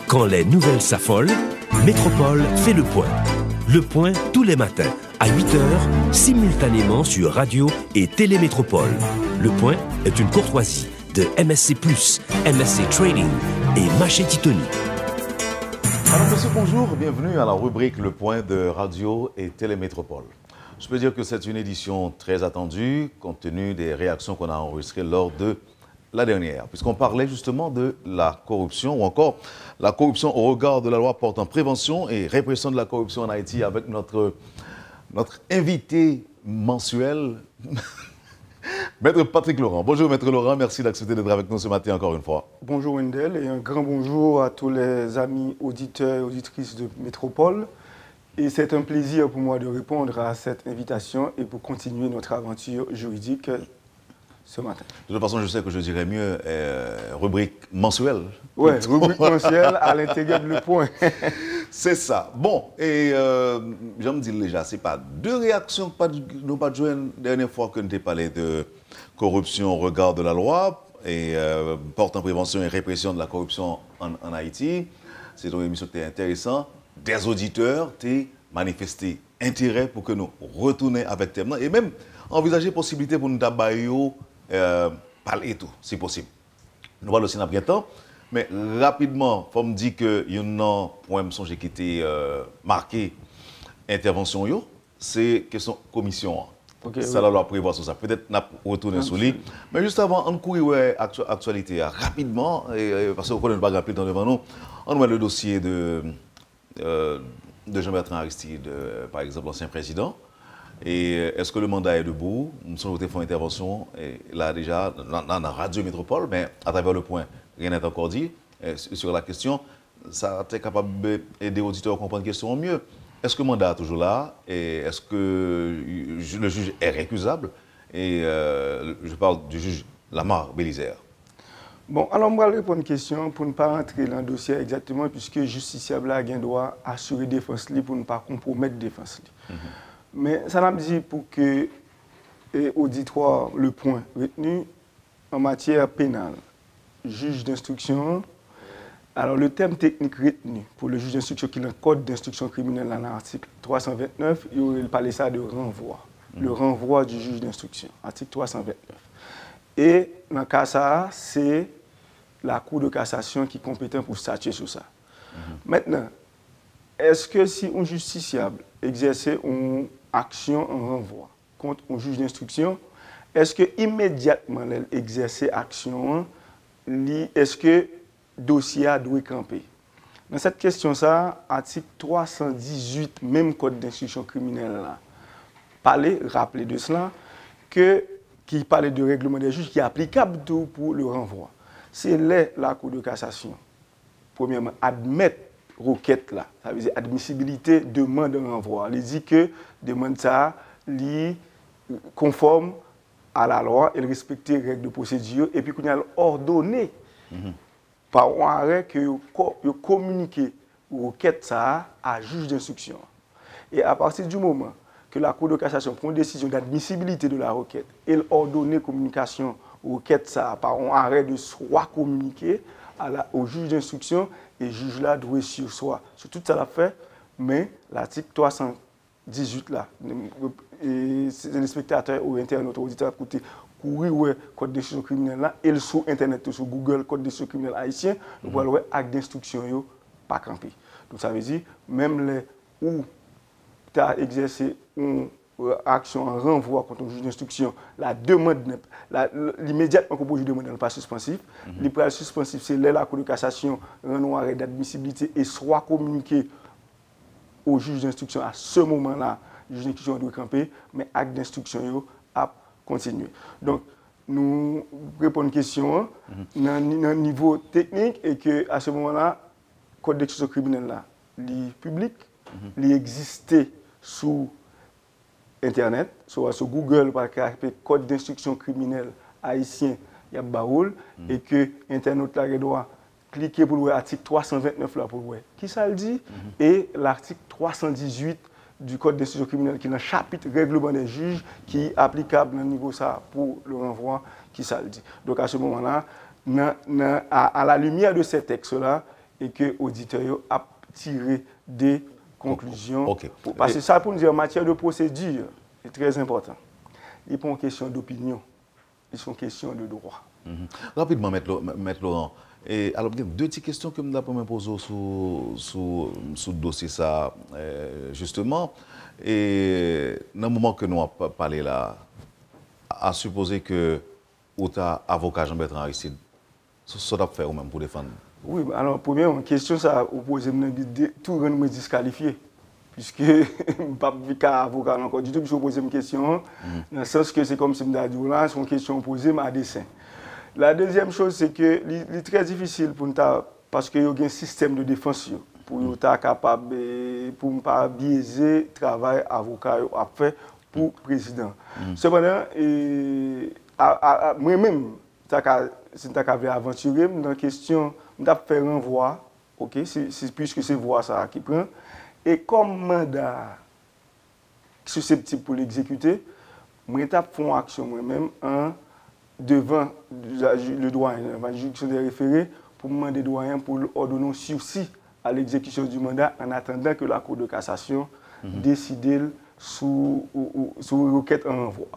Quand les nouvelles s'affolent, Métropole fait le point. Le point tous les matins à 8h, simultanément sur Radio et Télémétropole. Le point est une courtoisie de MSC+, MSC Trading et Maché Titoni. Alors monsieur, bonjour, bienvenue à la rubrique Le Point de Radio et Télémétropole. Je peux dire que c'est une édition très attendue compte tenu des réactions qu'on a enregistrées lors de la dernière, puisqu'on parlait justement de la corruption ou encore la corruption au regard de la loi portant prévention et répression de la corruption en Haïti avec notre invité mensuel, Maître Patrick Laurent. Bonjour Maître Laurent, merci d'accepter d'être avec nous ce matin encore une fois. Bonjour Wendell et un grand bonjour à tous les amis auditeurs et auditrices de Métropole. Et c'est un plaisir pour moi de répondre à cette invitation et pour continuer notre aventure juridique ce matin. De toute façon, je sais que je dirais mieux rubrique mensuelle. Oui, rubrique mensuelle à l'intérieur de Le Point. C'est ça. Bon, et je me dis déjà, ce n'est pas deux réactions que nous pas joué la dernière fois que nous avons parlé de corruption au regard de la loi et portant prévention et répression de la corruption en Haïti. C'est une émission qui était intéressante. Des auditeurs ont manifesté intérêt pour que nous retournions avec thème et même envisager possibilité pour nous d'abattre parler et tout, si possible. Nous allons aussi dans bien temps, mais rapidement, il faut me dire que il y a un point qui était marqué intervention, c'est question commission. Okay, ça, oui. La prévoir sur ça. Peut-être nous retourner sur lui. Mais juste avant, on court actualité rapidement, parce qu'on ne connaît pas rappeler dans devant nous, on voit le dossier de Jean-Bertrand Aristide, par exemple, l'ancien président. Et est-ce que le mandat est debout? Nous avons fait une intervention, et là déjà, dans la Radio Métropole, mais à travers Le Point, rien n'est encore dit. Sur la question, ça a été capable d'aider les auditeurs à comprendre la question mieux. Est-ce que le mandat est toujours là? Et est-ce que le juge est récusable? Et je parle du juge Lamar Bélisère. Bon, alors moi, je vais répondre à une question pour ne pas rentrer dans le dossier exactement, puisque le justiciable a doit assurer la défense pour ne pas compromettre la défense. Mais ça m'a dit pour que l'auditoire, le point retenu en matière pénale, juge d'instruction. Alors le terme technique retenu pour le juge d'instruction qui est le code d'instruction criminelle dans l'article 329, il parlait ça de renvoi. Le renvoi du juge d'instruction, article 329. Et dans le cas ça, c'est la Cour de cassation qui est compétente pour statuer sur ça. Maintenant, est-ce que si un justiciable exerçait une action en renvoi contre un juge d'instruction, est-ce que immédiatement l'exercer action, est-ce que le dossier doit camper? Dans cette question, ça, article 318, même code d'instruction criminelle, rappelez de cela, qui parlait de règlement des juges qui est applicable pour le renvoi. C'est la Cour de cassation, premièrement, admettre requête là, ça veut dire admissibilité, demande de renvoi. Il dit que demande ça, conforme à la loi, elle respecte les règles de procédure et puis qu'on a ordonné par un arrêt que communiquer requête ça à juge d'instruction. Et à partir du moment que la Cour de cassation prend une décision d'admissibilité de la requête, elle ordonne communication requête ça par un arrêt de soit communiqué au juge d'instruction. Et le juge là doit sur soi. Sur tout ça l'a fait, mais l'article 318 là, les spectateurs ou internautes ou auditeurs écouter courir le code d'instruction criminelle là, et sur internet, sur Google, code d'instruction criminelle haïtien, vous pouvez voir acte d'instruction pas campé. Donc ça veut dire, même les où tu as exercé une action en renvoi contre un juge d'instruction, la demande, l'immédiatement qu'on peut demander n'est pas suspensif. Le suspensif, c'est la Cour de cassation rend un arrêt d'admissibilité et soit communiqué au juge d'instruction à ce moment-là, le juge d'instruction doit camper, mais l'acte d'instruction a continué. Donc, nous répondons à une question dans un niveau technique et qu'à ce moment-là, le code d'instruction criminelle là, est public, il existait sous Internet, soit sur Google, par le code d'instruction criminelle haïtien, il y a Baoul, et que l'internaute doit cliquer pour l'article 329 là pour voir qui ça le dit, et l'article 318 du code d'instruction criminelle qui est un chapitre règlement des juges qui est applicable au niveau ça pour le renvoi, qui ça le dit. Donc à ce moment-là, à la lumière de ces textes-là, et que l'auditeur a tiré des conclusions. Ok. Parce que ça, pour nous dire, en matière de procédure, c'est très important. Il n'est pas une question d'opinion, il est une question de droit. Rapidement, Maître Laurent. Et alors, il y a deux petites questions que je me poser sur le dossier, ça, justement. Et dans le moment que nous avons parlé là, à supposer que l'avocat Jean-Bertrand Aristide, ça doit faire ou même pour défendre. Oui, alors, première question, ça oppose tout rendre disqualifié. Puisque je ne suis pas avocat encore du tout, puisque je pose une question, dans le sens que c'est comme si je me disais, là, c'est une question posée, mais à dessein. La deuxième chose, c'est que c'est très difficile pour nous, parce qu'il y a un système de défense pour nous capable, pour ne pas biaiser le travail avocat a fait pour le président. Cependant, moi-même, si je veux aventurer dans la question, je vais faire un renvoi, puisque c'est voie ça qui prend, et comme mandat susceptible pour l'exécuter, je vais faire une action moi-même devant le doyen, la juridiction des référés, pour demander au doyen pour ordonner un sursis à l'exécution du mandat en attendant que la Cour de cassation décide sous requête en renvoi.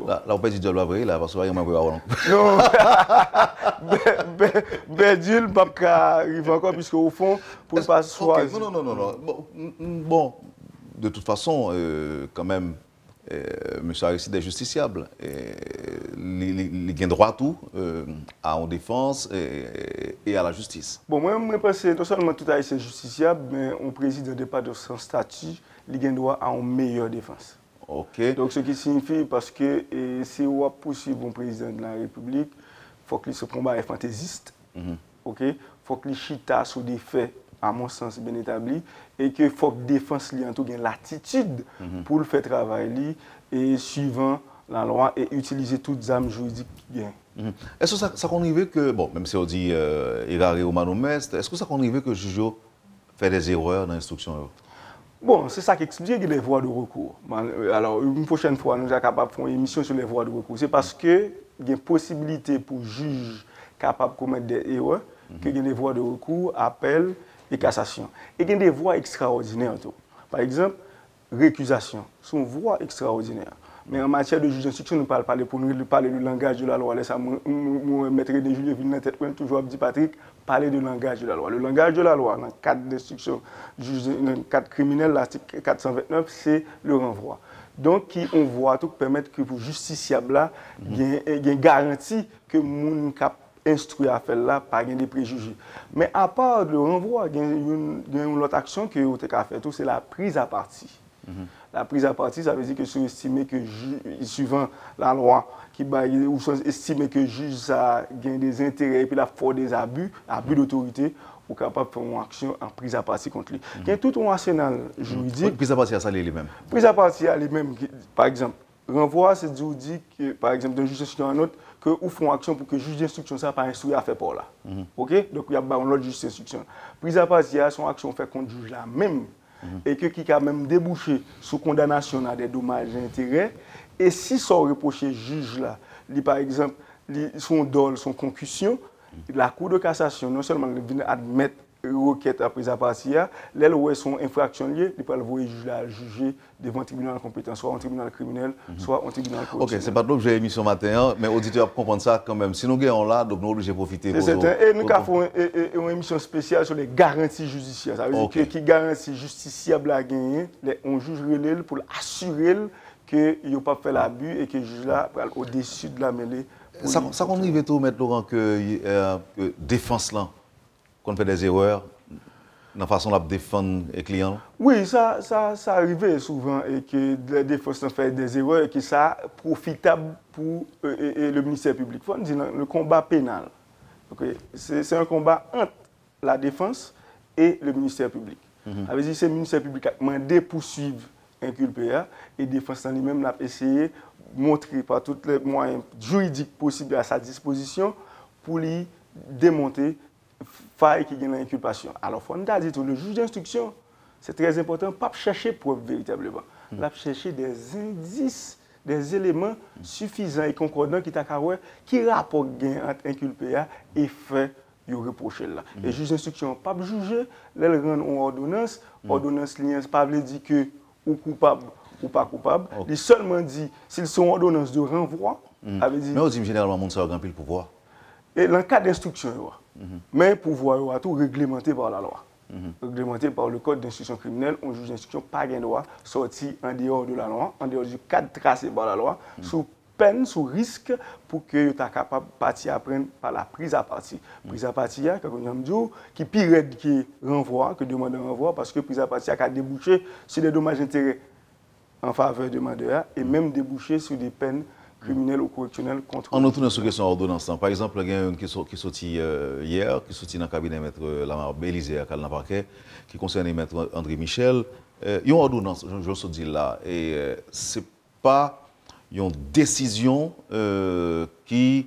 Là, on peut dire que je là, parce que je ne vais pas non, Bedil ne peut pas arriver encore, puisque au fond, pour ne pas choisir. Non. Bon, de toute façon, quand même, M. Aristide est justiciable. Il a droit à tout, à la défense et à la justice. Bon, moi, je pense que non seulement tout est justiciable, mais on président de pas de son statut, il a droit à une meilleure défense. Ok. Donc, ce qui signifie, parce que si on poursuivre un président de la République, il faut que ce combat est fantaisiste. Ok. Il faut que les chita sur des faits, à mon sens, bien établis, et que faut que la défense ait en tout cas l'attitude pour le faire travailler et suivant la loi et utiliser toutes les armes juridiques qui gagnent. Est-ce que ça arrive que, bon, même si on dit errare humanum est, est-ce que ça arrive que le juge fait des erreurs dans l'instruction? Bon, c'est ça qui explique les voies de recours. Alors, une prochaine fois, nous sommes capables de faire une émission sur les voies de recours. C'est parce qu'il y a une possibilité pour le juge capable de commettre des erreurs qu'il y a des voies de recours, appel et cassation. Et il y a des voies extraordinaires. Par exemple, récusation. C'est une voie extraordinaire. Mais en matière de juge d'instruction, nous parlons pour nous parler du langage de la loi. Là, ça, moi, maître de Julien Villeneuve, tête, toujours dit Patrick, parler du langage de la loi. Le langage de la loi, dans le cadre d'instruction, dans le cadre criminel, l'article 429, c'est le renvoi. Donc, qui on voit tout permettre que pour justiciable là, il y a une garantie que mon cap instruit à faire là, pas des préjugés. Mais à part le renvoi, il y a une autre action que vous avez fait, c'est la prise à partie. La prise à partie, ça veut dire que si vous estimez que, suivant la loi, ou estimez que le juge a des intérêts et puis la faute des abus d'autorité, vous êtes capable de faire une action en prise à partie contre lui. Il y a tout un arsenal juridique. Prise à partie, ça, les mêmes. Prise à partie, les mêmes. Par exemple, renvoi, c'est de dire que, par exemple, d'un juge d'instruction à un autre, que vous faites une action pour que le juge d'instruction ne pas instruit à faire par là. OK? Donc, il y a un autre juge d'instruction. Prise à partie, c'est une action faite contre le juge là même. Et qui a même débouché sous condamnation à des dommages et intérêts. Et si son reproché juge là, par exemple, son dol, son concussion, la Cour de cassation, non seulement vient admettre requête après à partir, là où son infraction liée, il peut le juge là juger devant un tribunal compétent, soit un tribunal criminel, soit un tribunal correctionnel. Ok, c'est pas l'objet de l'émission matin, mais auditeurs comprendre ça quand même. Si nous gagnons là, donc nous obligés de profiter. C'est certain. Et nous avons une émission spéciale sur les garanties judiciaires. Ça veut dire que qui garantit justiciable à gagner, on juge relève pour assurer qu'il n'y a pas fait l'abus et que le juge là au-dessus de la mêlée. Ça qu'on arrive tout, Maître Laurent, que défense là, qu'on fait des erreurs dans la façon de défendre les clients? Oui, ça arrive souvent et que la défense fait des erreurs et que ça profitable pour le ministère public. Il faut dire le combat pénal. Okay. C'est un combat entre la défense et le ministère public. Ça veut dire que c'est le ministère public qui a demandé poursuivre inculpé et la défense en lui-même a essayé de montrer par tous les moyens juridiques possibles à sa disposition pour lui démonter faille qui gagne l'inculpation. Alors, il faut dire que le juge d'instruction, c'est très important, pas chercher preuve véritablement. Il faut chercher des indices, des éléments suffisants et concordants qui rapportent gain entre inculpé et fait il reproché là. Et juge d'instruction pas juger, là il rend une ordonnance, ordonnance liée pas veut dire que ou coupable ou pas coupable, il seulement dit s'ils sont ordonnance de renvoi, avait dit mais on dit généralement monde ça a grand pile pouvoir. et dans le cas d'instruction mais pouvoir tout réglementé par la loi. Réglementé par le code d'instruction criminelle, un juge d'instruction pas gain droit sortir en dehors de la loi, en dehors du cadre tracé par la loi, sous peine, sous risque, pour que tu sois capable de partir apprendre par la prise à partie. Prise à partie, comme on a dit, qui pire qui renvoi, que demande un renvoi, parce que prise à partie a débouché sur des dommages intérêts en faveur du demandeur et même débouché sur des peines criminelles ou correctionnelles contre. On retourne sur la question ordonnance. Par exemple, il y a une qui est sortie hier, qui est sortie dans le cabinet de Maître Lamar Bélisée à Calna Parquet, qui concerne Maître André Michel. Il y a une ordonnance, je le dis là, et ce n'est pas une décision qui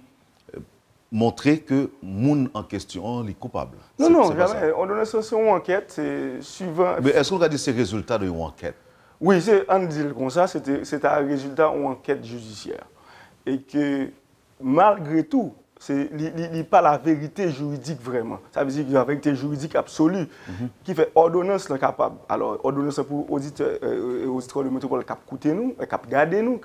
montrait que le monde en question est coupable. Non, jamais. Ordonnance, c'est une enquête, c'est suivant. Mais est-ce qu'on a dit ces résultats d'une enquête? Oui, on dit comme ça, c'est un résultat d'une enquête judiciaire. Et que malgré tout, ce n'est pas la vérité juridique vraiment. Ça veut dire que la vérité juridique absolue qui fait ordonnance capable. Alors, ordonnance pour auditeurs de métropole qui coûter nous, qui garder nous,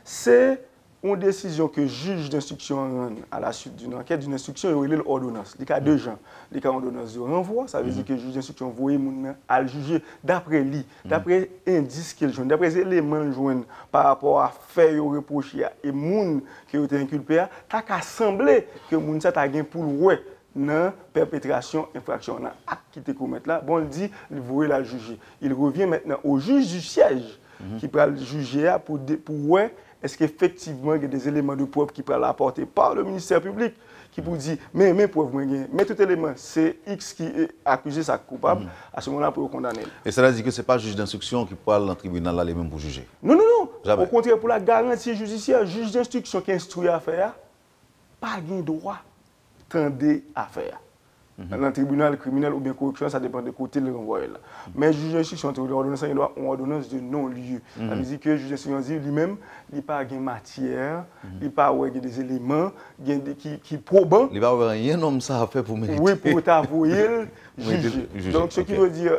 c'est une décision que le juge d'instruction rend à la suite d'une enquête, d'une instruction, il y a l'ordonnance. Il y a deux gens. Il y a l'ordonnance de renvoi, ça veut dire que le juge d'instruction voit à le juger d'après lui, d'après indices qu'il joue, d'après les éléments qu'il joue par rapport à faire reprocher et les qui ont été inculpés, il a semblé que les gens ont gagné pour le dans perpétration, infraction, dans l'acte qui était commis là. Bon, il dit, il voulait la juger. Il revient maintenant au juge du siège qui peut le juger pour est-ce qu'effectivement, il y a des éléments de preuve qui peuvent apporter par le ministère public qui peut dire, mais preuve, mais tout élément, c'est X qui est accusé, ça coupable, à ce moment-là, pour le condamner. Et ça veut dire que ce n'est pas le juge d'instruction qui parle dans le tribunal là, même pour juger? Non. Jamais. Au contraire, pour la garantie judiciaire, le juge d'instruction qui instruit à faire, pas de droit tendre à faire. Dans le tribunal criminel ou bien correctionnel, ça dépend de côté de l'envoyé là. Mais le juge d'instruction, l'ordonnance, il doit une ordonnance de non-lieu. Ça veut dire que le juge d'instruction lui-même, il n'a pas de matière, il n'a pas des éléments qui probent. Il va rien comme ça à faire pour mériter. Oui, pour t'avouer le juge. Donc, ce qui veut dire,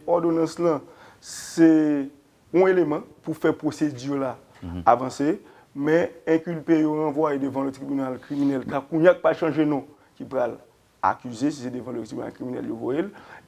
l'ordonnance là, c'est un élément pour faire procédure là avancer, mais inculper ou renvoyer devant le tribunal criminel, car il n'y a pas changé non, qui peut accusé si c'est devant le tribunal criminel,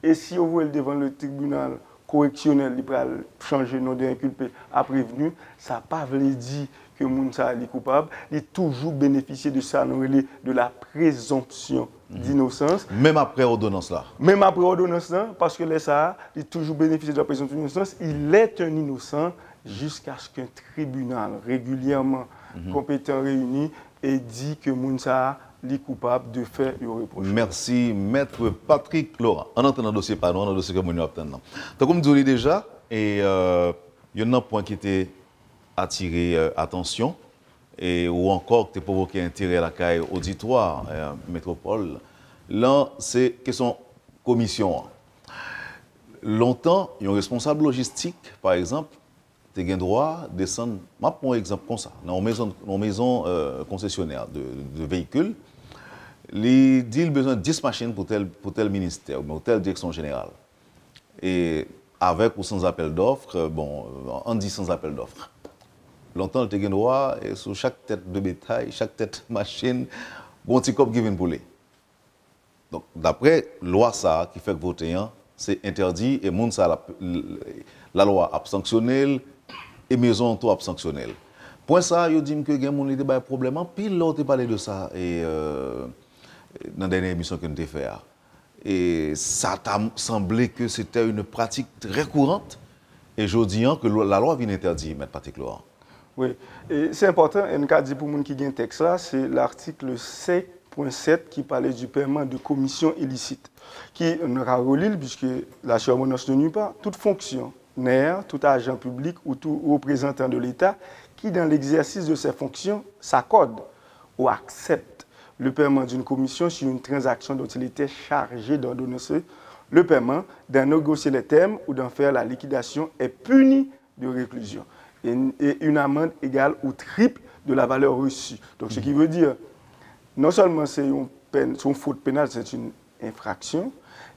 et si on voit devant le tribunal correctionnel, il peut changer le nom d'inculpé à prévenu, ça n'a pas veut dire que Mounsa est coupable, il est toujours bénéficié de ça, de la présomption d'innocence. Même après ordonnance là. Même après ordonnance là, parce que ça, il est toujours bénéficié de la présomption d'innocence, il est un innocent jusqu'à ce qu'un tribunal régulièrement compétent réuni ait dit que Mounsa est coupable de faire le reproche. Merci, Maître Patrick Laurent. En entendant le dossier, pardon, le dossier que nous attendons. Donc, comme je l'ai déjà, il y a un point qui était attiré attention, et ou encore qui a provoqué intérêt à la caille auditoire, métropole. Là, c'est question commission. Longtemps, il y a un responsable logistique, par exemple, tu as le droit de descendre, je prends un exemple comme ça, dans une maison concessionnaire de véhicules, il dit qu'il a besoin de 10 machines pour tel ministère, ou telle direction générale. Et avec ou sans appel d'offres, bon, on dit sans appel d'offres. Longtemps, tu as le droit, et sur chaque tête de bétail, chaque tête machine, bon petit cop qui vient pour lui. Donc, d'après la loi ça, qui fait que voter, c'est interdit, et monde ça, la loi a sanctionné, et maison tout a sanctionné. Point ça, il dit que il y a un problème, puis l'autre parlé de ça et dans la dernière émission que nous avons fait. Et ça t'a semblé que c'était une pratique très courante, et je dis que la loi vient interdire, M. Patrick Laurent. Oui, et c'est important, et nous avons dit pour les gens qui ont un texte là, c'est l'article 7.7 qui parlait du paiement de commissions illicites, qui ne relie, puisque la survenance ne nuit pas, toute fonction, tout agent public ou tout représentant de l'État qui, dans l'exercice de ses fonctions, s'accorde ou accepte le paiement d'une commission sur une transaction dont il était chargé d'ordonnancer le paiement, d'en négocier les termes ou d'en faire la liquidation est puni de réclusion et une amende égale ou triple de la valeur reçue. Donc, ce qui veut dire, non seulement c'est une son faute pénale, c'est une infraction.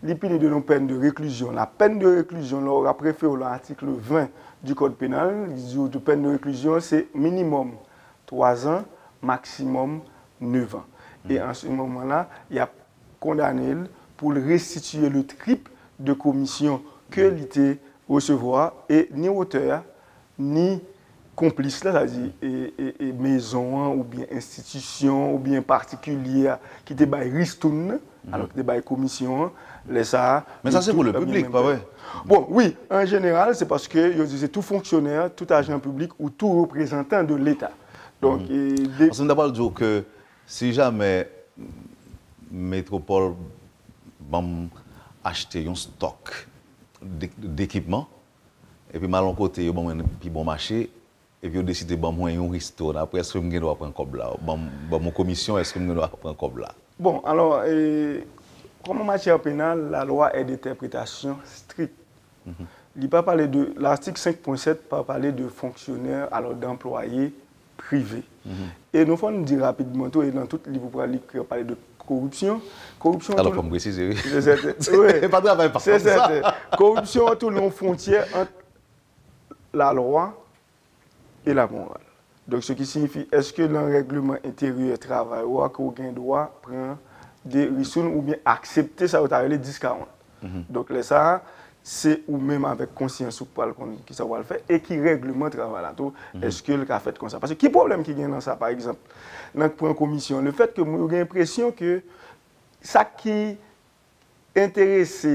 Il punit de peine de réclusion. La peine de réclusion, après l'article 20 du Code pénal, il dit que la peine de réclusion, c'est minimum 3 ans, maximum 9 ans. Et en ce moment-là, il a condamné pour restituer le triple de commission que l'ité recevoir et ni auteur, ni complice, c'est-à-dire et maison, ou bien institution, ou bien particulière, qui te bail ristoun, alors que te bail commission, les ça. Mais ça, c'est pour le public, pas vrai? Bon, oui, en général, c'est parce que c'est tout fonctionnaire, tout agent public ou tout représentant de l'État. Donc, parce qu'on d'abord dire que si jamais Métropole acheter un stock d'équipement, et puis mal en côté, puis bon marché, et puis on décide de prendre un resto. Après, est-ce que je dois prendre un cob là? Mon commission, est-ce que je dois prendre un cob là? Bon, alors, comme en matière pénale, la loi est d'interprétation stricte. Il pas parler de l'article 5.7 pas parler de fonctionnaires, alors d'employés privés. Et nous faut dire rapidement tout et dans tout livre pour parler de corruption. Corruption. Alors, comme préciser, oui. C'est pas de travail par ça. Corruption tout long frontière entre la loi et la morale. Donc, ce qui signifie, est-ce que dans le règlement intérieur travail, ou qu'aucun droit prend des ressources ou bien accepter ça, ou les 10-40. Donc, ça, c'est ou même avec conscience ou pas qui ça va le faire et qui règlement travail là tout. Est-ce que le cas fait comme ça? Parce que qui problème qui vient dans ça, par exemple, dans la commission, le fait que j'ai l'impression que ça qui intéresse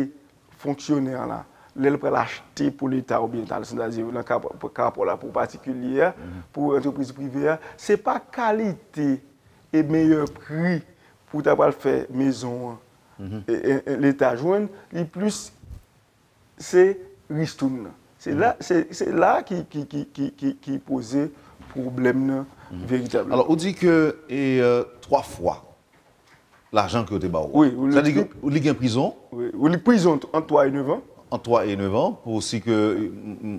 fonctionnaire là, l'elle peut l'acheter pour l'État ou bien c'est-à-dire dans le cas pour particulier, pour entreprise privée, ce n'est pas qualité et meilleur prix pour faire maison et l'État joindre, et plus c'est ristoun. C'est là qui posait problème véritablement. Alors, on dit que 3 fois l'argent que tu as barré. Oui. C'est-à-dire qu'il y a en prison. Oui, ou les prisons entre 3 et 9 ans. En 3 et 9 ans, pour aussi que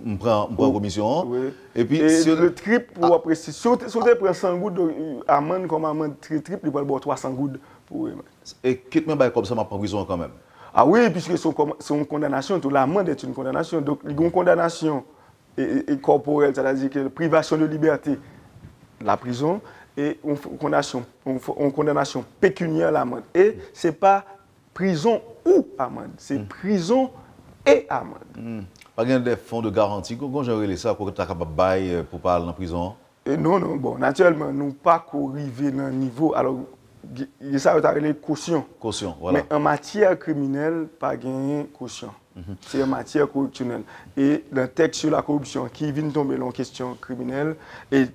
on prend commission. Oui. Et puis, le triple, pour après, si on prend 100 gouttes, amende comme amende triple, il va avoir 300 gouttes pour eux. Et quitte même comme ça, ma prison quand même. Ah oui, puisque son condamnation, toute l'amende est une condamnation. Donc, il y a une condamnation corporelle, c'est-à-dire que privation de liberté, la prison, et une condamnation pécuniaire, l'amende. Et ce n'est pas prison ou amende, c'est prison et amende. Pas des fonds de garantie, comment gérer ça pour que tu es capable de bailler pour parler en prison? Non, bon, naturellement, nous pas arriver dans un niveau. Alors, ça va être caution. Caution, voilà. Mais en matière criminelle, pas gagner caution. C'est en matière correctionnelle. Et dans le texte sur la corruption qui vient tomber en question criminelle, et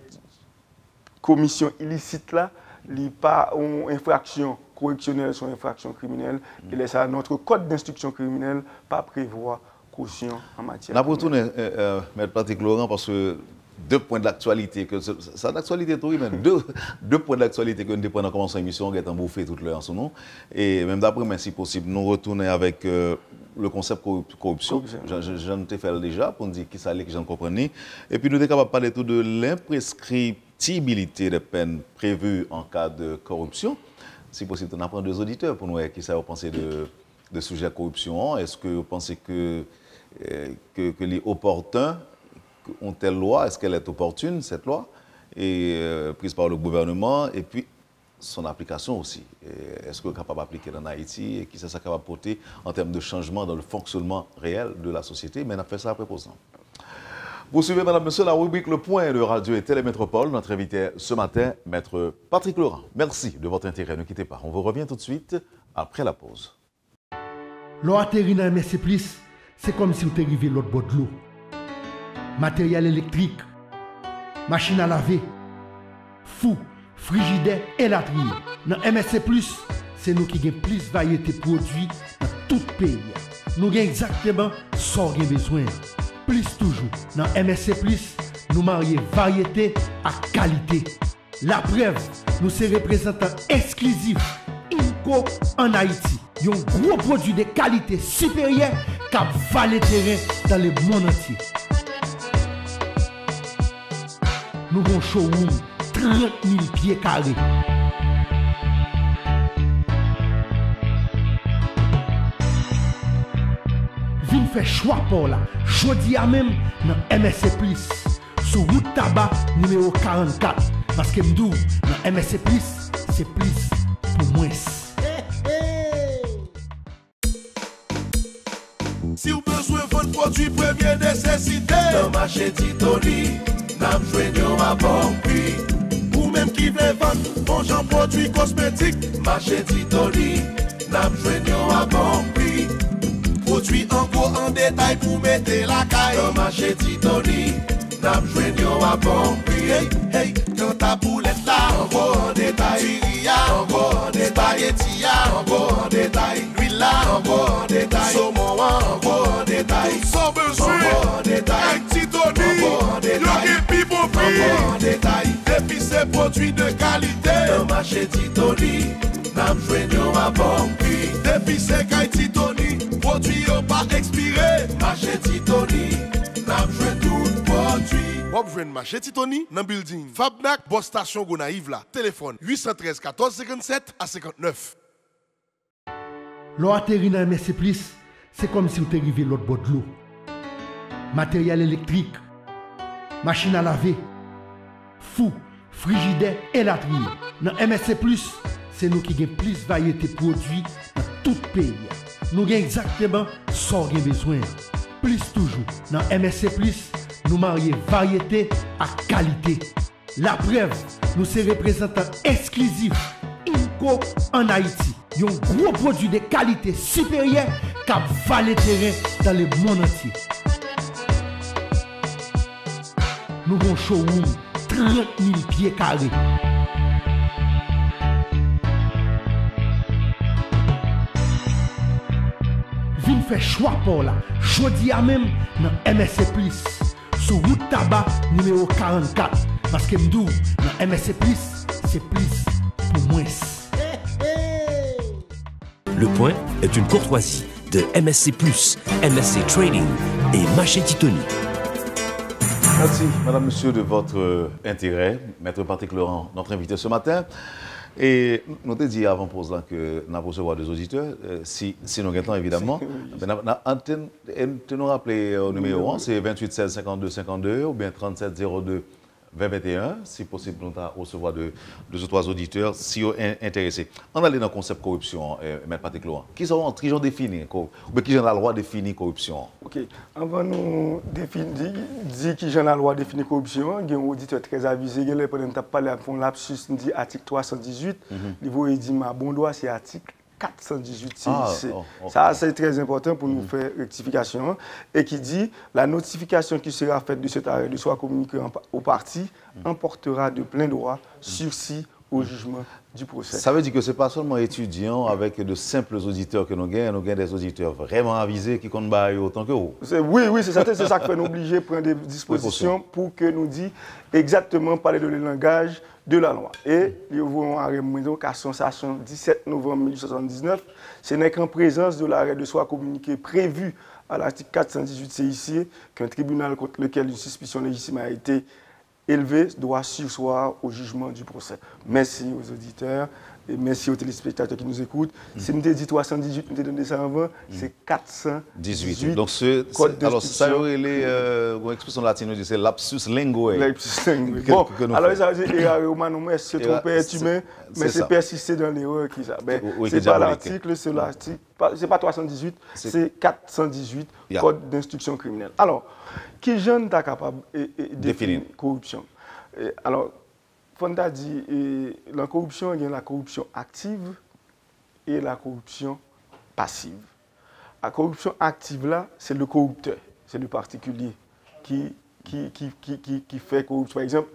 commission illicite là, il n'y a pas une infraction correctionnelle sur infraction criminelle. Et là, ça, notre code d'instruction criminelle pas prévoit caution en matière. On a retourné, M. Patrick Laurent, parce que 2 points d'actualité, ça d'actualité tout, mais 2 points d'actualité que nous prenons en commençant l'émission, on est en bouffé toute l'heure en son nom. Et même d'après, mais si possible, nous retourner avec le concept corruption. J'en ai fait déjà pour nous dire qui ça allait, que j'en comprenais. Et puis nous sommes capables de parler tout de l'imprescriptibilité des peines prévues en cas de corruption. Si possible, on apprend 2 auditeurs pour nous qui savent penser de sujet corruption. Est-ce que vous pensez que les opportuns ont telle loi, est-ce qu'elle est opportune, cette loi, et prise par le gouvernement, et puis son application aussi. Est-ce qu'on est capable d'appliquer dans Haïti, et qui ça capable de porter en termes de changement dans le fonctionnement réel de la société, mais on a fait ça après pour ça. Vous suivez, madame, monsieur, la rubrique Le Point de Radio et Télémétropole. Notre invité ce matin, maître Patrick Laurent. Merci de votre intérêt, ne quittez pas. On vous revient tout de suite après la pause. L'eau atterrit dans MSC+, c'est comme si vous étiez arrivé l'autre bord de l'eau. Matériel électrique, machine à laver, fou, frigidaire et latrine. Dans MSC+, c'est nous qui avons plus de variété de produits dans tout le pays. Nous avons exactement ce qu'on a besoin. Plus toujours, dans MSC+, nous marions variété à qualité. La preuve, nous sommes représentants exclusifs INCO en Haïti. Un gros produit de qualité supérieure qui va le terrain dans le monde entier. Nous avons un showroom 30 000 pieds carrés. faire choix pour là. Jodi à même dans MSC Plus. Sur route tabac numéro 44. Parce que m'dou, dans MSC Plus, c'est plus pour moins. Si vous besoin de votre produit première nécessité, dans marché Titoni, n'a besoin à bon prix. Ou même qui veut vendre, bon genre produits cosmétiques, marché Titoni, n'a besoin à bon prix. Produits en gros en détail pour mettre la caille, dans marché Titoni, n'a besoin à bon prix. Hey, hey, quand ta boulette là, en gros en détail, Tyria, en gros en détail, Etia, en gros en détail, l'huile là, en gros en détail, saumon en gros en détail, sans besoin, en détail, Titoni, en détail, et bon prix, en détail, et puis c'est produits de qualité, dans marché Titoni, n'a besoin à bon prix, depuis c'est qu'un Titoni, produits pas expiré, marché Titoni, n'a besoin tout produit. Bob Jouen marché Titoni, dans building Fabnac, Boss Station Gonaïve là. Téléphone 813 14 57 à 59. L'eau atterri dans MSC Plus, c'est comme si vous étiez arrivé l'autre bord de l'eau. Matériel électrique, machine à laver, fou, frigidaire et latrier. Dans MSC Plus, c'est nous qui avons plus de variété de produits dans tout le pays. Nous avons exactement ce qu'on a besoin. Plus toujours. Dans MSC Plus, nous marions variété à qualité. La preuve, nous sommes représentants exclusifs INCO en Haïti. Un gros produit de qualité supérieure qui a valé terrain dans le monde entier. Nous avons un showroom 30 000 pieds carrés. Vin fait choix pour là. Jodi à même dans MSC Plus. Sur route tabac numéro 44. Parce que m'dou, dans MSC Plus, c'est plus pour moins. Le Point est une courtoisie de MSC+, MSC Trading et Marché Titoni. Merci, madame, monsieur, de votre intérêt. Maître Patrick Laurent, notre invité ce matin. Et nous avons dit avant pause là que nous allons recevoir des auditeurs, si nous avons le temps évidemment. Nous rappeler au numéro 1, c'est 28 16 52 52 ou bien 37 02 2021, si possible, nous allons recevoir deux ou trois auditeurs si vous êtes intéressés. On va aller dans le concept corruption, M. Patrick Laurent. Qui sont définis, ou qui ont la loi définir corruption? Ok. Avant nous dire qui ont la loi définir corruption, il y a un auditeur très avisé, il y a un parlé de lapsus, il dit article 318, il dit ma bon droit, c'est article 418 CIC. Ça, c'est très important pour nous faire rectification. Et qui dit la notification qui sera faite de cet arrêt de soit communiquée aux parties emportera de plein droit sursis au jugement du procès. Ça veut dire que ce n'est pas seulement étudiants avec de simples auditeurs que nous gagnons des auditeurs vraiment avisés qui comptent autant que vous. Oui, c'est ça qui fait nous obliger de prendre des dispositions pour que nous disions exactement parler de le langage de la loi. Et il y a un arrêt à sensation 17 novembre 1879, ce n'est qu'en présence de l'arrêt de soit communiqué prévu à l'article 418 CIC qu'un tribunal contre lequel une suspicion légitime a été élevée doit surseoir au jugement du procès. Merci aux auditeurs et merci aux téléspectateurs qui nous écoutent. Si nous avons dit 318, nous avons donné ça avant, c'est 418. Donc, alors, ça aurait l'expression latine, c'est lapsus linguae. Lapsus linguae. Bon, alors, ça veut dire erreur humaine, c'est trompé, être humain, mais c'est persister dans l'erreur qui ça. C'est pas l'article, c'est l'article, c'est pas 318, c'est 418, Code d'instruction criminelle. Alors, qui jeune est capable de définir corruption? Alors, Fonda dit la corruption, il y a la corruption active et la corruption passive. La corruption active, là, c'est le corrupteur, c'est le particulier qui fait corruption. Par exemple,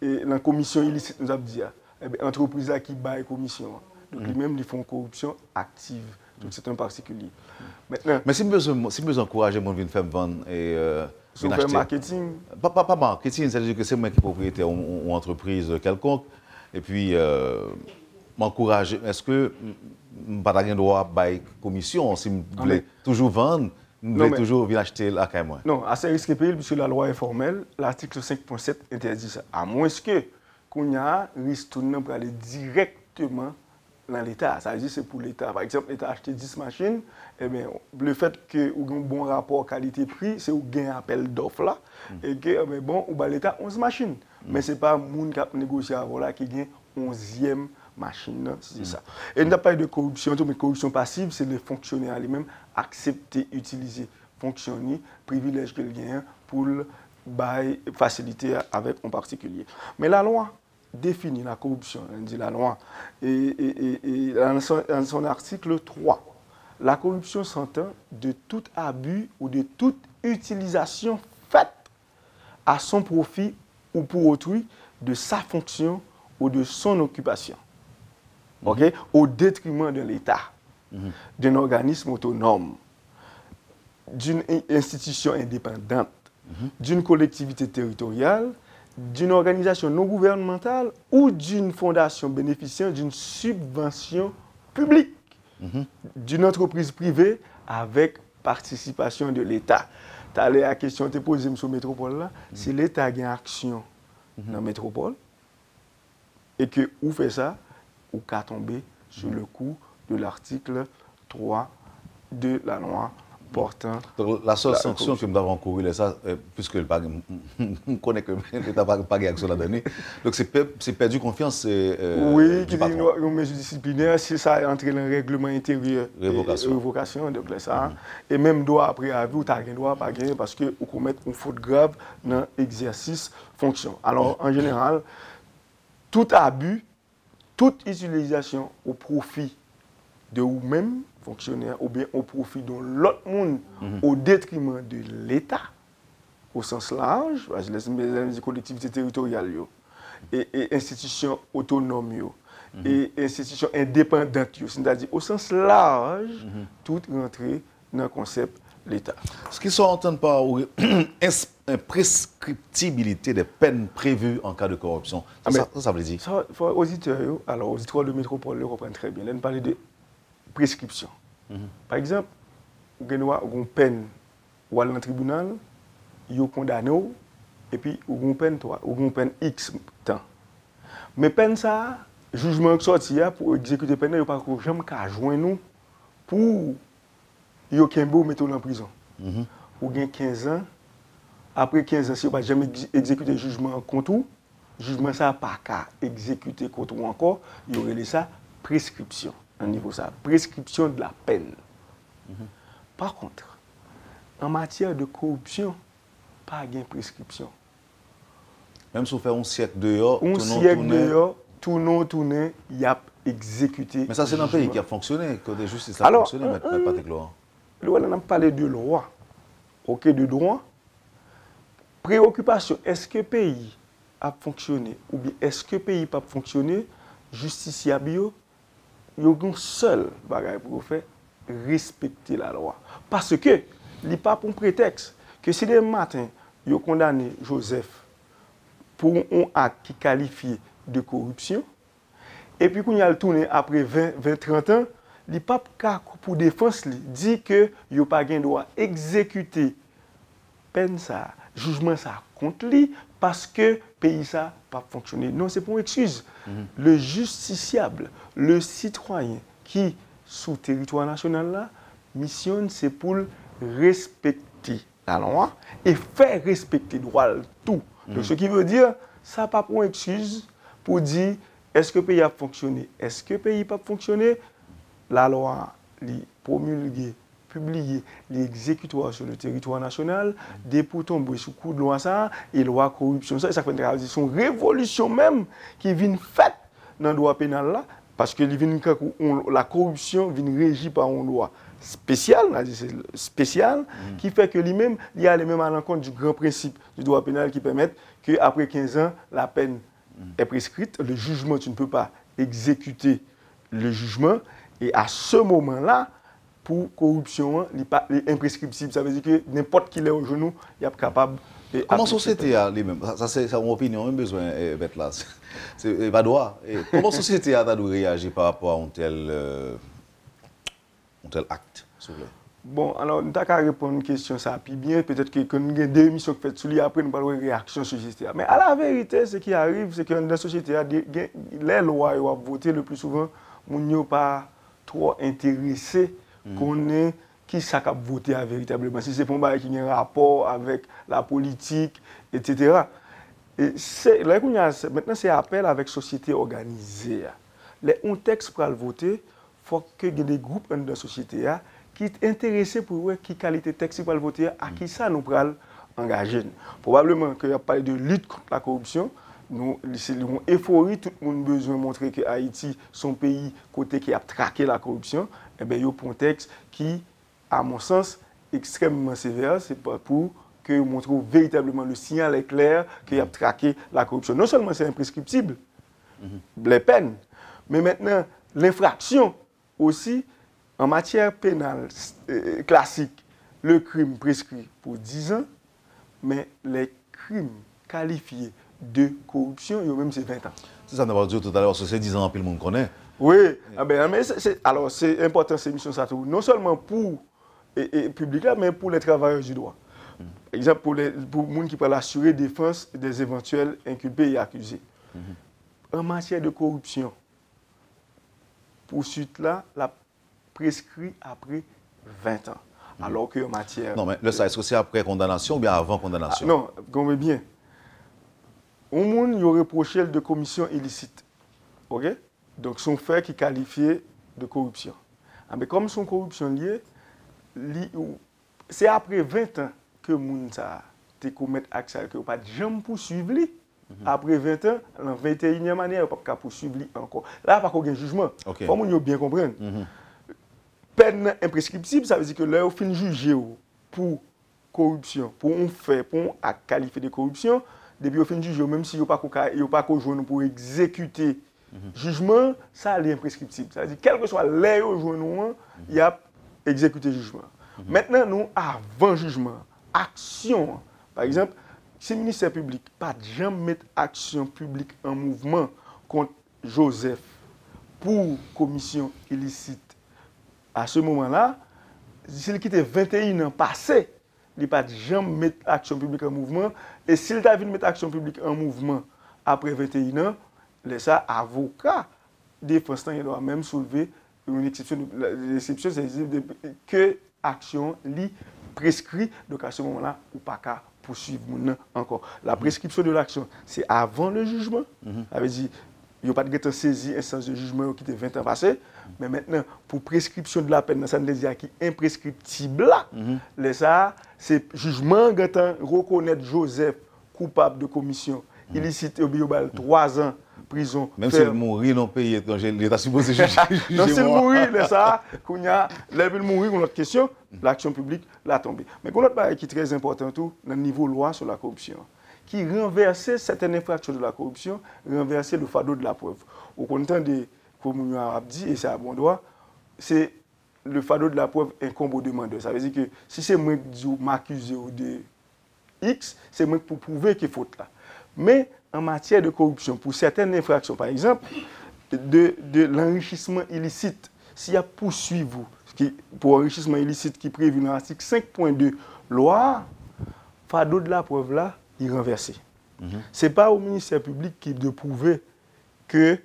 la commission illicite, nous avons dit, l'entreprise qui bat la commission. Donc, lui-même, ils font corruption active. Donc, c'est un particulier. Maintenant, mais si vous encouragez mon vin faire vendre et sur le marketing. Pas marketing, c'est-à-dire que c'est moi qui suis propriétaire ou entreprise quelconque. Et puis, m'encourager. Est-ce que je n'ai pas le droit à la commission si je voulais toujours vendre, je voulais toujours venir acheter la caille? Non, assez risqué payer puisque la loi est formelle. L'article 5.7 interdit ça. À moins que qu'on y a risque pour aller directement dans l'État. Ça veut dire que c'est pour l'État. Par exemple, l'État a acheté 10 machines, eh bien, le fait que vous avez un bon rapport qualité-prix, c'est vous avez un appel d'offres là, et que eh bien, bon, ou l'État 11 machines. Mais ce n'est pas le monde qui a négocié avant là qui gagne 11e machine, c'est ça. Et on n'a pas de corruption, mais corruption passive, c'est les fonctionnaires lui-même accepter, utiliser, fonctionner, privilège qu'ils gagnent pour faciliter avec en particulier. Mais la loi définit la corruption, on dit la loi, et dans son article 3, la corruption s'entend de tout abus ou de toute utilisation faite à son profit ou pour autrui de sa fonction ou de son occupation, okay? Au détriment de l'État, d'un organisme autonome, d'une institution indépendante, d'une collectivité territoriale, d'une organisation non gouvernementale ou d'une fondation bénéficiant d'une subvention publique, d'une entreprise privée avec participation de l'État. Tu as la question que tu posée sur la métropole là, si l'État a une action dans la métropole et que vous fait ça, vous qu'à tomber sur le coup de l'article 3 de la loi portant. Donc, la seule sanction que nous avons encourue, ça, puisque on connaît que l'État n'a pas d'action à donner, donc c'est perdu confiance. Oui, qui dit une mesure disciplinaire, si ça est entré dans le règlement intérieur, révocation, donc ça, et même droit après avis, tu n'as rien droit pas gagner parce que vous commettez une faute grave dans l'exercice fonction. Alors, en général, tout abus, toute utilisation au profit de vous-même, fonctionnaire, ou bien au profit de l'autre monde, au détriment de l'État, au sens large, les collectivités territoriales, et institutions autonomes, et institutions indépendantes, c'est-à-dire au sens large, tout rentrer dans le concept l'État. Ce qui s'entend par imprescriptibilité des peines prévues en cas de corruption, ça veut dire? Ça, aux auditeurs, alors aux auditeurs de métropole le comprennent très bien. Là, nous parlons de prescription. Par exemple, vous avez une peine ou aller dans le tribunal, vous condamné, et puis vous avez une peine X temps. Mais peine ça, jugement qui sorti pour exécuter peine, vous n'avez pas jamais qu'à joindre nous pour vous mettre en prison. Vous avez 15 ans, après 15 ans, si vous n'avez jamais exécuté le jugement contre vous, le jugement ça n'a pas qu'à exécuter contre vous encore, il y aurait ça prescription. À niveau ça, prescription de la peine. Par contre, en matière de corruption, pas de prescription. Même si on fait un siècle dehors, tourner, il y a exécuté. Mais ça, c'est dans le pays qui a fonctionné, que la justice a fonctionné, mais pas de gloire. On a parlé de loi, ok, de droit. Préoccupation, est-ce que le pays a fonctionné ou bien est-ce que le pays n'a pas fonctionné, justiciable, il y a un seul bagage pour faire, respecter la loi. Parce que, il n'y a pas pour un prétexte que si le matin, il a condamné Joseph pour un acte qui est qualifié de corruption, et puis quand il a tourné après 20-30 ans, il n'y a pas pour défense, il dit qu'il n'y a pas de droit exécuter peine ça, jugement ça contre lui, parce que le pays ça n'a pas fonctionné. Non, c'est pour une excuse. Le justiciable, le citoyen qui, sous le territoire national, là, mission, c'est pour respecter la loi et faire respecter le droit tout. Donc, ce qui veut dire, ça n'a pas pour une excuse pour dire est-ce que le pays a fonctionné, est-ce que le pays n'a pas fonctionné. La loi, est promulguée, publiée, l'exécutoire sur le territoire national, des pour tomber sous coup de loi ça, et loi corruption ça, et ça fait une révolution même qui vient faite dans le droit pénal là, parce que la corruption vient régie par une loi spéciale, qui fait que lui-même, il y a les mêmes à l'encontre du grand principe du droit pénal qui permet qu'après 15 ans, la peine est prescrite, le jugement, tu ne peux pas exécuter le jugement, et à ce moment-là, pour corruption, il est imprescriptible. Ça veut dire que n'importe qui est au genou, il est capable de... Comment la société a lui-même, ça c'est mon opinion, même besoin d'être là, c'est pas droit. Comment la société a réagi par rapport à un tel acte, s'il vous plaît? Bon, alors, nous avons répondre à une question, ça puis bien, peut-être que quand nous avons des émissions qui faites sur lui, après nous parlons de réaction sur la société. Mais à la vérité, ce qui arrive, c'est que dans la société, les lois votées le plus souvent moun yo pas trop intéressé qu'on est qui ça a voté véritablement. Si c'est pour un qui a un rapport avec la politique, etc. Et là, maintenant, c'est appel avec société organisée. Un texte pour le voter, il faut que des groupes dans la société qui sont intéressés pour voir qui qualité de texte pour le voter, à qui ça nous pral engager. Probablement qu'il y a parlé de lutte contre la corruption. C'est une euphorie, tout le monde a besoin de montrer que Haïti, son pays, côté qui a traqué la corruption, eh bien, il y a un texte qui, à mon sens, extrêmement sévère. C'est pour que montre véritablement le signal est clair qu'il a traqué la corruption. Non seulement c'est imprescriptible, les peines, mais maintenant l'infraction aussi, en matière pénale classique, le crime prescrit pour 10 ans, mais les crimes qualifiés de corruption, même c'est 20 ans. C'est ça, on a dit tout à l'heure, c'est 10 ans, puis le monde connaît. Oui, mais alors c'est important ces missions, ça tout, non seulement pour le public là, mais pour les travailleurs du droit. Par exemple, pour les gens qui peuvent assurer défense des éventuels inculpés et accusés. En matière de corruption, poursuite là, la prescrit après 20 ans. Alors qu'en matière... Non, mais le ça, est-ce que c'est après condamnation ou bien avant condamnation? Non, comprenez bien. Au monde, il y aurait reproché de commission illicite. OK? Donc, son fait qui est qualifié de corruption. Mais comme son corruption liée, c'est après 20 ans que moun ça te commettre acte que pas jamais poursuivre lui. Après 20 ans, en 21e année, on pas poursuivre lui encore. Là pas aucun jugement. Faut moun yo bien comprendre. Peine imprescriptible, ça veut dire que là on fin juger pour corruption, pour un fait, pour un qualifié de corruption, depuis on fin juger même si yo pas joindre pour exécuter jugement, ça est imprescriptible. Ça veut dire quel que soit là yo joindre, il y a exécuté jugement. Maintenant nous avant jugement, action. Par exemple, si le ministère public pas jamais mettre action publique en mouvement contre Joseph pour commission illicite, à ce moment-là, s'il quitte 21 ans passés, il n'a pas jamais mettre action publique en mouvement. Et s'il a vu mettre action publique en mouvement après 21 ans, les avocats défense il doit même soulever une exception. L'exception, c'est que action li prescrit, donc à ce moment-là, ou pas qu'à poursuivre encore. La prescription de l'action, c'est avant le jugement. Ça veut dire, il n'y a pas de saisi instance de jugement qui était 20 ans passé, mais maintenant, pour prescription de la peine, ça veut dire qui est imprescriptible là, c'est jugement qui reconnaître Joseph coupable de commission illicite au biobal 3 ans prison. Même s'il mourit dans le pays étranger, l'État supposé juger. Non, s'il mourit, ça, quand il a mourir, on a une question, l'action publique l'a tombé. Mais qu'on a autre chose qui est très important tout, dans le niveau loi sur la corruption, qui renversait certaines infractions de la corruption, renversait le fardeau de la preuve. Au contraire de, comme on a dit, et c'est à bon droit, c'est le fardeau de la preuve incombe au demandeur. Ça veut dire que si c'est moi qui m'accuse de X, c'est moi pour prouver qu'il y a faute là. Mais en matière de corruption, pour certaines infractions, par exemple, de l'enrichissement illicite, s'il y a poursuivre pour enrichissement illicite qui est prévu dans l'article 5.2 loi, fardeau de la preuve là, il est renversé. Ce n'est pas au ministère public qui de prouver que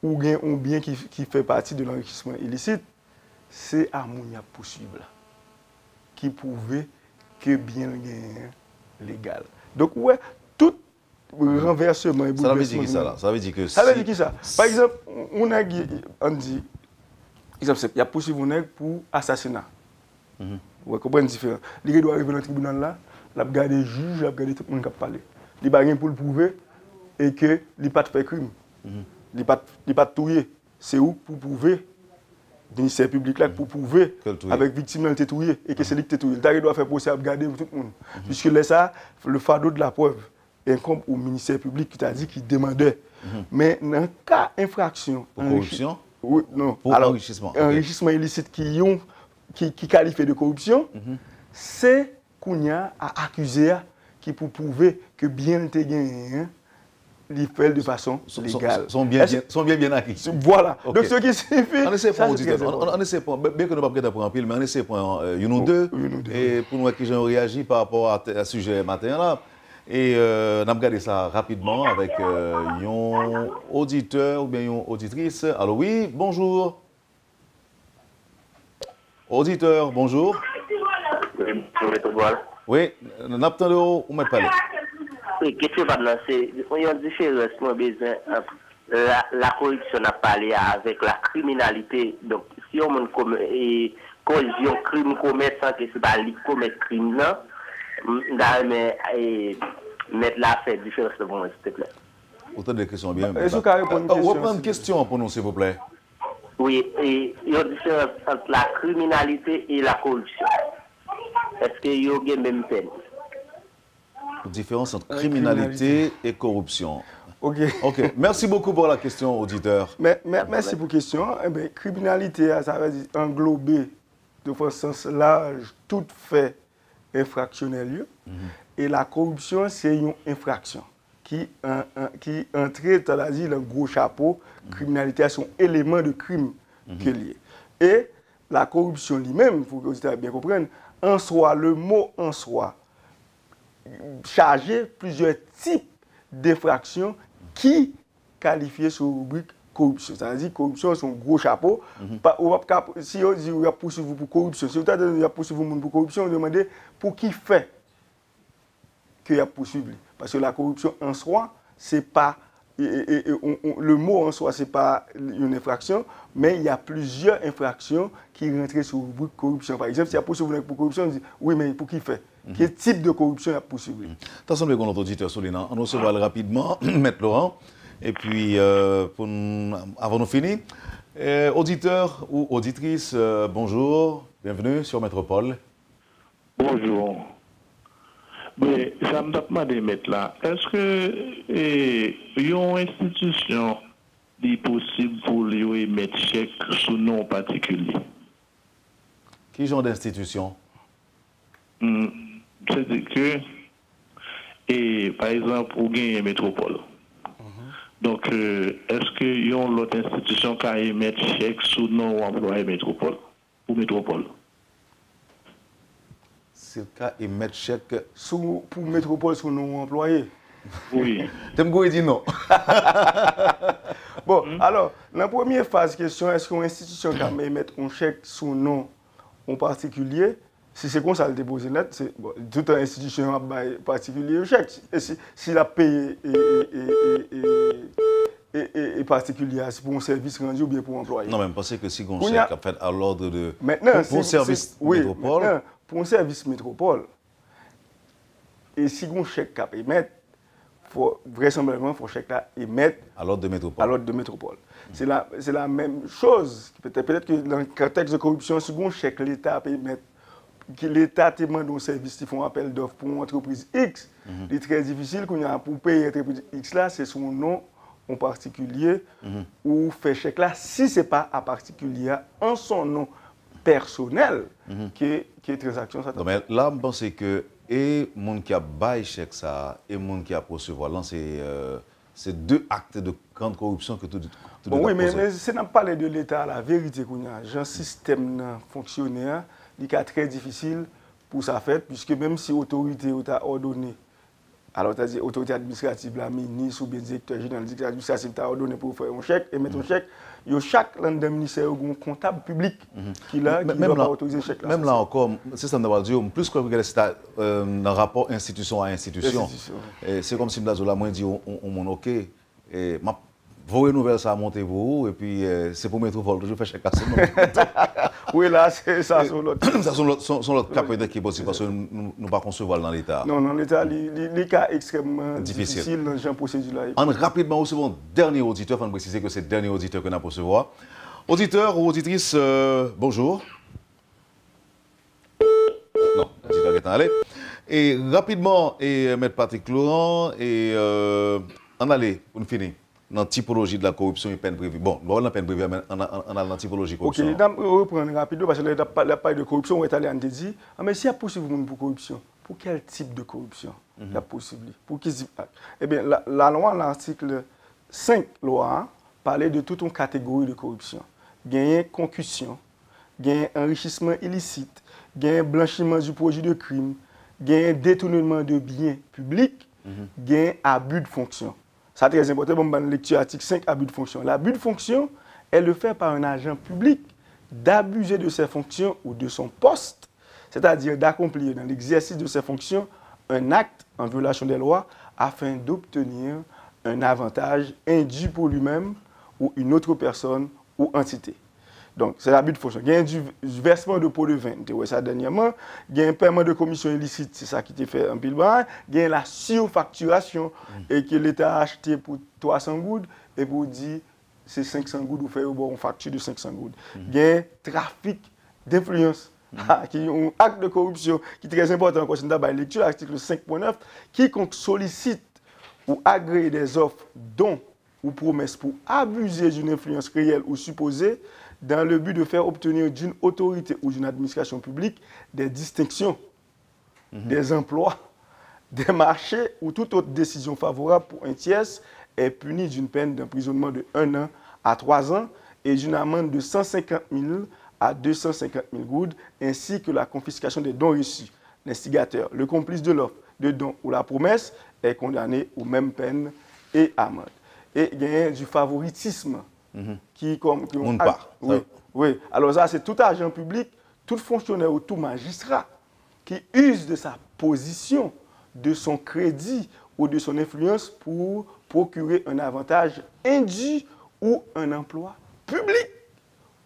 ou bien qui fait partie de l'enrichissement illicite, c'est à Mounia poursuivre là, qui prouve que bien légal. Donc, ouais, tout renversement et ça veut dire qui ça là? Ça veut dire que ça veut dire qui ça? Par exemple, on dit, il y a poursuivi pour assassinat. Vous comprenez la différence? Il doit arriver dans le tribunal là, il a regardé le juge, il a regardé tout le monde qui a parlé. Il n'a rien pour le prouver et qu'il n'a pas fait crime. Il n'a pas touillé. C'est où pour prouver? Le ministère public là pour prouver avec victime là touillé et que c'est lui qui touillé. Il doit faire procès à regarder tout le monde. Puisque là ça, le fardeau de la preuve incombe au ministère public qui t'a dit qu'il demandait. Mais dans le cas d'infraction, corruption, oui, non. Pour alors, enrichissement illicite qui qualifie de corruption, c'est qu'on y a à accuser qui pour prouver que bien te gagné, il fait de façon légale. Sont bien acquis. Voilà. Okay. Donc ce qui signifie... On essaie pas, bien que nous ne pas prendre un pile, mais on essaie pas une ou deux, et pour nous qui ont réagi par rapport à ce sujet matin là. Et on a regardé ça rapidement avec un auditeur ou bien une auditrice. Alors oui, bonjour. Auditeur, bonjour. Oui, on a besoin de où mettre parler. Oui, question là, c'est il y a une différence entre la corruption à parler avec la criminalité. Donc, si on commet collision crime commettant que c'est pas lui commettre crime là, mais mettre la fait différence de bon, s'il te plaît. Autant de questions bien. Est-ce que vous avez une question? Reprendre une question pour nous, s'il vous plaît. Oui, et il y a une différence entre la criminalité et la corruption. Est-ce qu'il y a une même peine? Différence entre criminalité et corruption. Ok. Ok. Merci beaucoup pour la question, auditeur. Merci pour la question. Eh bien, criminalité, ça veut dire englober de façon large tout fait infractionnel. Et la corruption, c'est une infraction qui entrait dans la le gros chapeau. Criminalité, c'est un élément de crime qui est lié. Et la corruption lui-même, il faut que les auditeurs bien comprennent, en soi, le mot en soi, charger plusieurs types d'infractions qui qualifient sous rubrique corruption. C'est-à-dire corruption, c'est un gros chapeau. Si on dit qu'il y a poursuivi pour corruption, si on dit qu'il y a poursuivi pour corruption, on demande pour qui fait qu'il y a poursuivi. Parce que la corruption en soi, c'est pas le mot en soi, ce n'est pas une infraction, mais il y a plusieurs infractions qui rentrent sur le rubrique corruption. Par exemple, si il y a poursuivi pour corruption, on dit oui, mais pour qui fait? Quel type de corruption il y a poursuivi? Attention, notre auditeur Solina, on se voit rapidement, Maître Laurent, et puis avant de finir, auditeur ou auditrice, bonjour, bienvenue sur Métropole. Bonjour. Mais ça me demande de mettre là. Est-ce que une institution est possible pour lui émettre chèque sous nom particulier? Quel genre d'institution? C'est-à-dire que, par exemple, pour gagner métropole. Donc, est-ce qu'il y a une autre institution qui a émettre chèque sous nom employé métropole ou métropole? C'est le cas émettre chèque pour métropole sous nom employé. Oui. Temgo dit non. Bon, alors, dans la première phase question, est-ce qu'une institution qui a émettre un chèque sous nom en particulier? Si c'est comme ça le déposer là, c'est bon, toute institution a particulier un chèque. Et si la paye est particulière, c'est pour un service rendu ou bien pour un employé. Non, même parce que si un chèque a fait à l'ordre de maintenant, pour un service métropole. Maintenant, pour un service métropole, et si un chèque a émettre, vraisemblablement, il faut chèque là émettre à l'ordre de métropole. À l'ordre de métropole. C'est la même chose. Peut-être que dans le contexte de corruption, si un chèque l'État peut émettre, l'État demande un service qui font appel d'offres pour une entreprise X, c'est très difficile pour payer l'entreprise X là, c'est son nom en particulier ou fait chèque là, si ce n'est pas à particulier en son nom personnel qui est transaction. Ça mais là, je pense que et monde qui a bail chèque ça et monde qui a recevoir là, c'est deux actes de grande corruption que tout bon, oui, mais c'est n'a pas parler de l'État, la vérité qu'on a, un système fonctionnaire, il est très difficile pour ça faire, puisque même si l'autorité a ordonné, alors c'est-à-dire l'autorité administrative, la ministre ou bien le directeur général de l'administration a ordonné pour faire un chèque, et mettre un chèque, il y a chaque ministère a un comptable public qui doit pas autoriser le chèque. Même là encore, c'est ça que je dire, plus que c'est un rapport institution à institution. C'est comme si je moi dit on OK, vos nouvelles ça a monté vous et puis c'est pour métropole toujours faire chèque à oui, là, c'est ça sur l'autre. Ça sont l'autre cas peut-être qui est possible parce que nous ne pas concevoir dans l'État. Non, l'État, les cas extrêmement difficiles dans ce procédure-là. On rapidement recevons dernier auditeur, il faut préciser que c'est le dernier auditeur qu'on a pour recevoir. Auditeur ou auditrice, bonjour. Non, l'auditeur est en allé. Et rapidement, Maître Patrick Laurent, et en aller, pour finir. Dans la typologie de la corruption et peine prévue. Bon, nous avons la peine prévue, mais on a la typologie de corruption. Ok, on reprend rapidement, parce que la paille de corruption, on est allé en dit, mais s'il y a possible pour corruption, pour quel type de corruption il y a possible? Pour qui? Eh bien, la loi, l'article 5, loi, parlait de toute une catégorie de corruption. Gagner concussion, gagner enrichissement illicite, gagner blanchiment du projet de crime, gagner détournement de biens publics, il y a un abus de fonction. Ça très important, bon, dans lecture article 5, abus de fonction. L'abus de fonction est le fait par un agent public d'abuser de ses fonctions ou de son poste, c'est-à-dire d'accomplir dans l'exercice de ses fonctions un acte en violation des lois afin d'obtenir un avantage indu pour lui-même ou une autre personne ou entité. Donc, c'est l'abus de fonction. Il y a du versement de pots de vin, tu vois ça dernièrement. Il y a un paiement de commission illicite, c'est ça qui t'est fait en pile bas. Il y a la surfacturation et que l'État a acheté pour 300 gouttes et pour dire c'est 500 gouttes ou fait une facture de 500 gouttes. Il y a un trafic d'influence, qui est un acte de corruption qui est très important. Quand on a la lecture, l'article 5.9, quiconque sollicite ou agrée des offres, dons ou promesses pour abuser d'une influence réelle ou supposée dans le but de faire obtenir d'une autorité ou d'une administration publique des distinctions, des emplois, des marchés ou toute autre décision favorable pour un tiers est puni d'une peine d'emprisonnement de 1 an à 3 ans et d'une amende de 150 000 à 250 000 goudes, ainsi que la confiscation des dons reçus. L'instigateur, le complice de l'offre, de don ou la promesse est condamné aux mêmes peines et amende. Et il y a du favoritisme qui comme oui, oui. Alors ça, c'est tout agent public, tout fonctionnaire ou tout magistrat qui use de sa position, de son crédit ou de son influence pour procurer un avantage indu ou un emploi public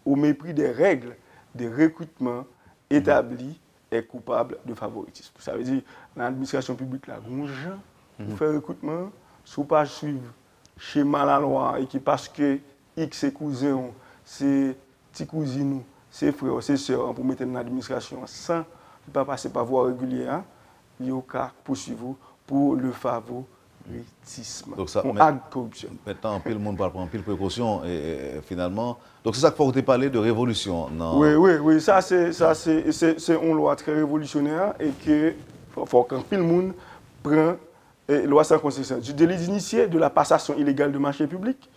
au mépris des règles de recrutement établies est coupable de favoritisme. Ça veut dire l'administration publique, là, gens pour faire recrutement, si vous ne pas suivre schéma la loi et qui parce que X c'est cousin, c'est petit cousin, c'est frère, c'est soeur pour mettre dans l'administration sans ne pas passer par voie régulière, il y a qu'à poursuivre pour le favoritisme. Donc ça, acte de corruption. Maintenant, le monde parle prendre pile précaution et finalement. Donc c'est ça qu'il faut parler de révolution. Non? Oui, ça c'est une loi très révolutionnaire et que faut qu'un le monde prend loi sans concession. Du délit d'initié, de la passation illégale de marchés publics,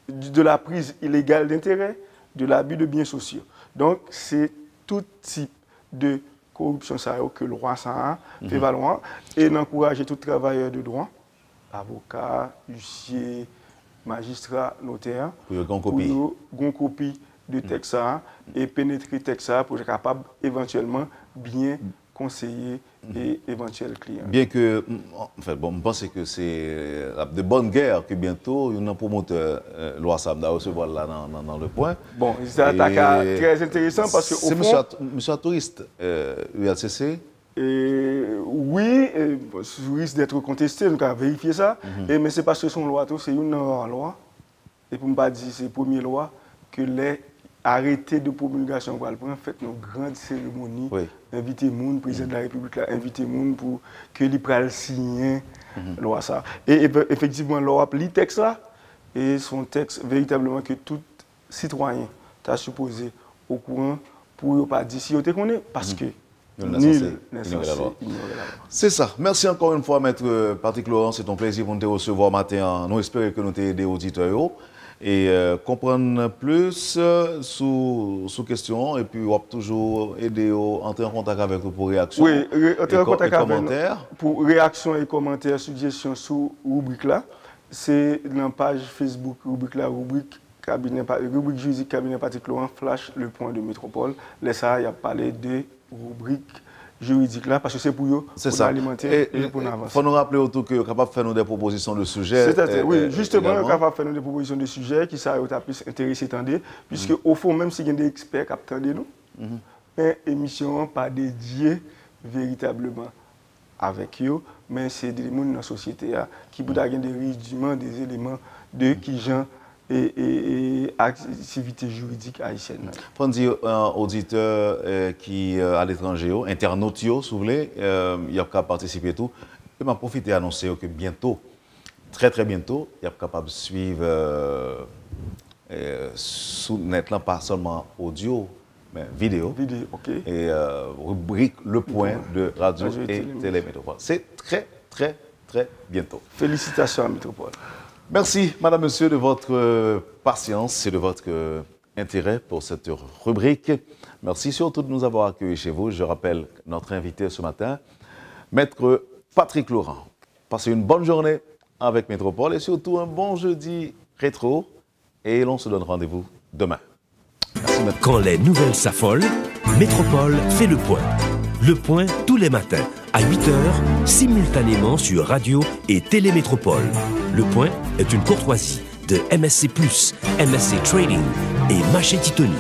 de la prise illégale d'intérêt, de l'abus de biens sociaux. Donc c'est tout type de corruption que le roi ça fait valoir et d'encourager tout travailleur de droit, avocat, huissier, magistrat, notaire, pour une copie de texte et pénétrer texte pour être capable éventuellement bien conseiller et éventuel client. Bien que, enfin, bon, je pense que c'est de bonne guerre que bientôt, il y a un promoteur, loi Samda, recevoir là dans le point. Bon, c'est un attaque très intéressant parce que au fond... C'est monsieur touriste, ULCC. Oui, sous risque d'être contesté, nous avons vérifié ça. Mais c'est parce que son loi, c'est une loi. Et pour ne pas dire c'est la première loi que les arrêtés de promulgation va le prendre, fait une grande cérémonie, inviter le monde, le président de la République, inviter le monde pour que l'IPRAL signe la loi ça. Et effectivement, la loi lit texte là, et son texte véritablement que tout citoyen t'a supposé au courant pour ne pas dire si on te connaît, parce que nul n'est censé ignorer la loi. C'est ça. Merci encore une fois, Maître Patrick Laurent. C'est un plaisir pour nous te recevoir matin. Nous espérons que nous t'aider aidé auditeurs et comprendre plus sous question et puis on va toujours aider à entrer en contact avec vous pour réaction. Oui, entrer en contact avec commentaires. Pour réaction et commentaires, suggestions sous rubrique là. C'est dans la page Facebook, rubrique juridique cabinet Patrick Laurent, flash le point de métropole. Là, ça, il y a parlé de rubrique juridique là, parce que c'est pour eux, pour alimenter et pour avancer. Il faut nous rappeler autour que capable de faire nous des propositions de sujets. C'est-à-dire, oui, justement, capable de faire nous des propositions de sujets qui ça plus intéressé tendez, puisque au fond, même s'il y a des experts qui attendent nous, mais émission pas dédiée véritablement avec eux, mais c'est des gens dans la société qui peuvent avoir des rudiments, des éléments de qui gens et activités juridiques haïtiennes. Pour dire auditeur qui à l'étranger, internaute, si vous voulez, il y a qu'à participer tout. Je vais profiter d'annoncer que bientôt, très bientôt, il y a capable de suivre sous net là, pas seulement audio, mais vidéo. Ok. Et rubrique Le Point de Radio et Télé Métropole. C'est très bientôt. Félicitations à Métropole. Merci, madame, monsieur, de votre patience et de votre intérêt pour cette rubrique. Merci surtout de nous avoir accueillis chez vous. Je rappelle notre invité ce matin, Maître Patrick Laurent. Passez une bonne journée avec Métropole et surtout un bon jeudi rétro. Et l'on se donne rendez-vous demain. Merci, Maître. Quand les nouvelles s'affolent, Métropole fait le point. Le point tous les matins à 8h, simultanément sur Radio et Télémétropole. Le point est une courtoisie de MSC+, MSC Trading et Maché Titoni.